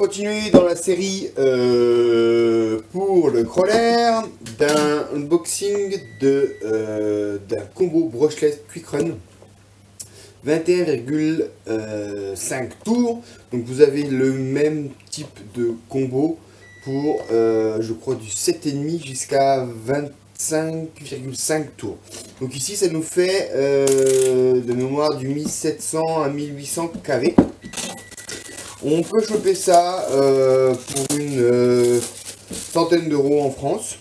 continuer dans la série pour le crawler d'un unboxing d'un combo brushless quick run 21,5 tours. Donc vous avez le même type de combo pour je crois du 7,5 jusqu'à 25,5 tours. Donc ici ça nous fait de mémoire du 1700 à 1800 kV. On peut choper ça pour une centaine d'euros en France.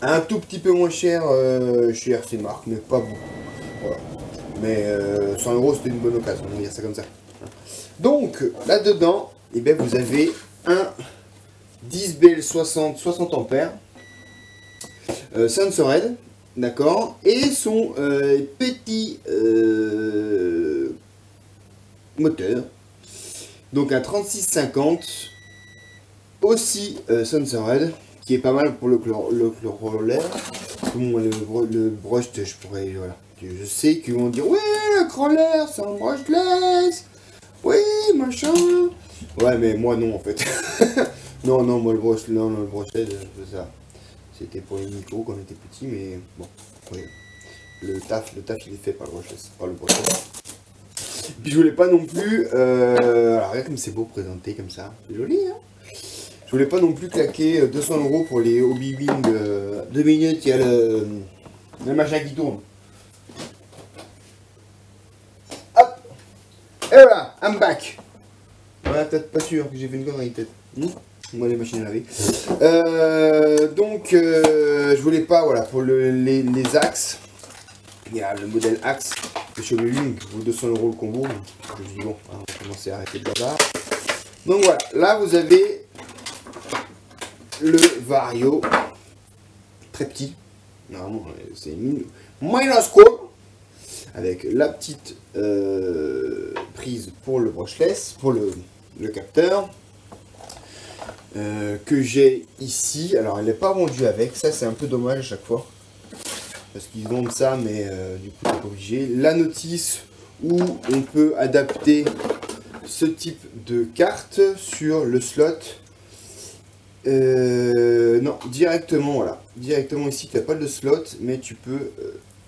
Un tout petit peu moins cher chez RC Mark, mais pas beaucoup. Voilà. Mais 100 euros c'était une bonne occasion, on va dire ça comme ça. Donc là-dedans, eh bien, vous avez un 10BL60 60 ampères Sensored, d'accord, et son petit moteur. Donc un 3650 aussi Sensored, qui est pas mal pour le crawler. Bon, le brush, je pourrais, voilà. Je sais qu'ils vont dire, ouais, le crawler, c'est un brushless. Oui, machin. Ouais, mais moi non, en fait. non, moi, le brushless, ça. C'était pour les micros quand on était petit, mais bon, oui. Le taf, il est fait par le brushless, Puis je voulais pas non plus, alors regarde comme c'est beau présenté comme ça, c'est joli hein. Je voulais pas non plus claquer 200 euros pour les Hobby Wing 2 minutes, il y a le machin qui tourne. Hop. Et voilà, I'm back. Voilà, peut-être pas sûr que j'ai fait une connerie peut-être. Moi les machines à laver. Donc je voulais pas, voilà, pour les axes. Il y a le modèle Axe de chez Hobby Wing, vaut 200 euros le combo. Je me dis bon, on va commencer à arrêter le bazar. Donc voilà, là vous avez le Vario, très petit, normalement c'est minuscule, avec la petite prise pour le brushless, pour le capteur, que j'ai ici. Alors elle n'est pas vendue avec, ça c'est un peu dommage à chaque fois. Parce qu'ils vendent ça, mais du coup, t'es pas obligé. La notice où on peut adapter ce type de carte sur le slot. Non, directement, voilà. Directement ici, tu n'as pas de slot, mais tu peux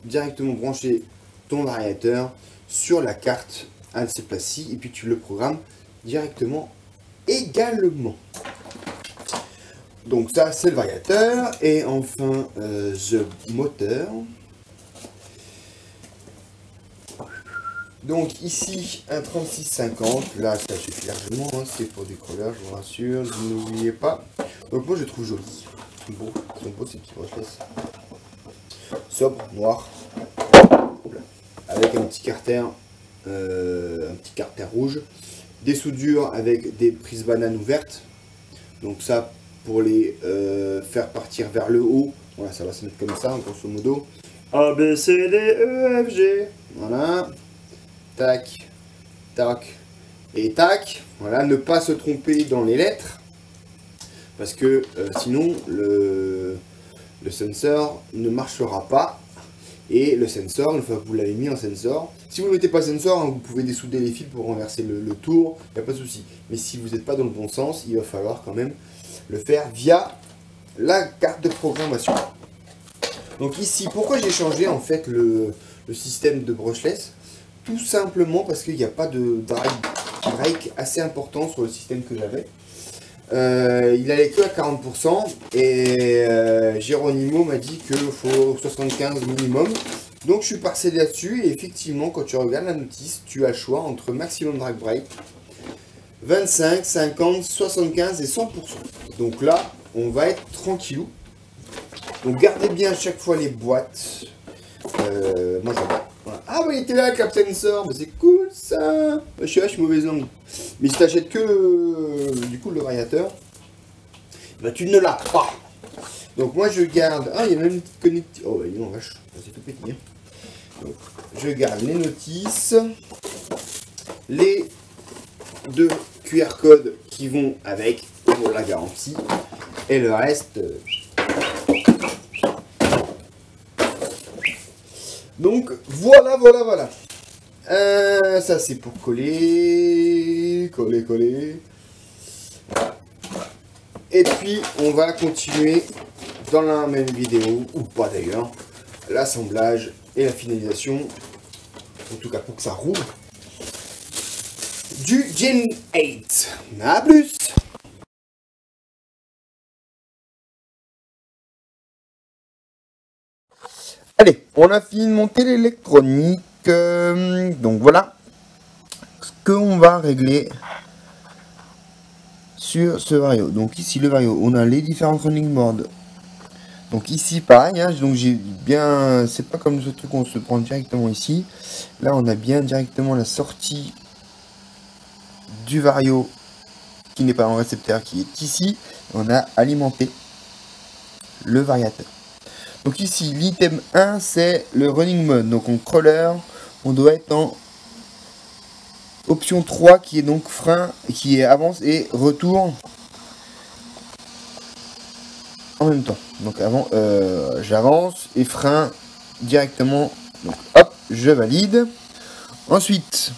directement brancher ton variateur sur la carte à cette place-ci. Et puis tu le programmes directement également. Donc ça c'est le variateur, et enfin le moteur. Donc ici un 3650, là ça suffit largement, hein, c'est pour des crawlers, je vous rassure, n'oubliez pas. Donc moi je trouve joli, beau, ils sont beaux ces petits brushless. Sobre, noir, avec un petit carter rouge, des soudures avec des prises bananes ouvertes, donc ça pour les faire partir vers le haut. Voilà, ça va se mettre comme ça, grosso modo. A, B, C, D, E, F, G. Voilà. Tac, tac et tac. Voilà, ne pas se tromper dans les lettres. Parce que sinon, le sensor ne marchera pas. Et le sensor, une fois que vous l'avez mis en sensor, si vous ne mettez pas sensor, hein, vous pouvez dessouder les fils pour renverser le tour, il n'y a pas de souci. Mais si vous n'êtes pas dans le bon sens, il va falloir quand même le faire via la carte de programmation. Donc ici, pourquoi j'ai changé en fait le système de brushless? Tout simplement parce qu'il n'y a pas de break assez important sur le système que j'avais. Il allait que à 40% et Geronimo m'a dit qu'il faut 75 minimum. Donc je suis passé là-dessus, et effectivement quand tu regardes la notice, tu as le choix entre maximum drag break 25, 50, 75 et 100%. Donc là, on va être tranquillou. Donc gardez bien à chaque fois les boîtes. Moi j'adore. Voilà. Ah bah il était là avec la sensor, bah, c'est cool ça. Je suis mauvaise langue. Mais si t'achètes que du coup le variateur, bah tu ne l'as pas. Donc moi je garde. Ah il y a même une petite connectique. Oh bah non vache, c'est tout petit. Hein. Donc je garde les notices, les deux QR codes qui vont avec pour la garantie, et le reste. Donc voilà. Ça c'est pour coller. Et puis, on va continuer dans la même vidéo, ou pas d'ailleurs, l'assemblage et la finalisation, en tout cas pour que ça roule, du Gen 8. A plus! Allez, on a fini de monter l'électronique, donc voilà ce qu'on va régler sur ce Vario. Donc ici le Vario, on a les différents running boards. Donc ici pareil, hein, donc j'ai bien, c'est pas comme ce truc qu'on se prend directement ici. Là on a bien directement la sortie du Vario qui n'est pas en récepteur, qui est ici. On a alimenté le variateur. Donc ici l'item 1 c'est le running mode. Donc en crawler, on doit être en option 3 qui est donc frein, qui est avance et retour en même temps. Donc avant j'avance et frein directement. Donc hop, je valide. Ensuite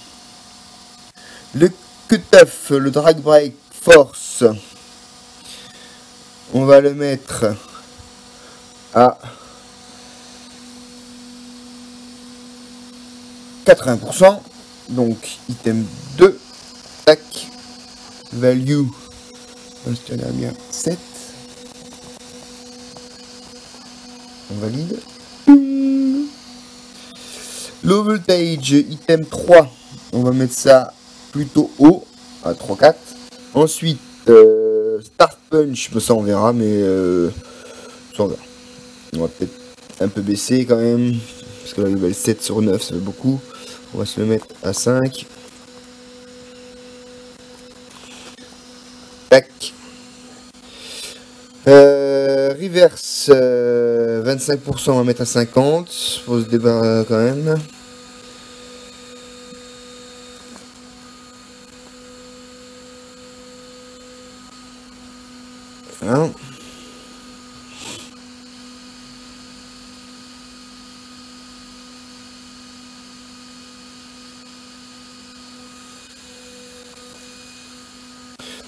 le cut-off, le drag brake force, on va le mettre à 80%. Donc item 2, tac, value, je te bien 7, on valide. Low voltage, item 3, on va mettre ça plutôt haut, à 3-4. Ensuite, start punch, ça on verra, mais ça on verra. On va peut-être un peu baisser quand même, parce que la nouvelle 7 sur 9, ça fait beaucoup. On va se le mettre à 5. Tac. Reverse, 25%, on va mettre à 50. Faut se débarrasser quand même. Voilà.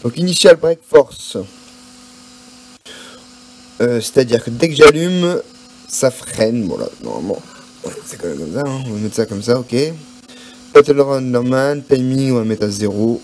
Donc initial brake force, c'est-à-dire que dès que j'allume, ça freine. Voilà, normalement, c'est quand même comme ça. Hein. On va mettre ça comme ça, ok. Battle run normal, timing, on va mettre à 0.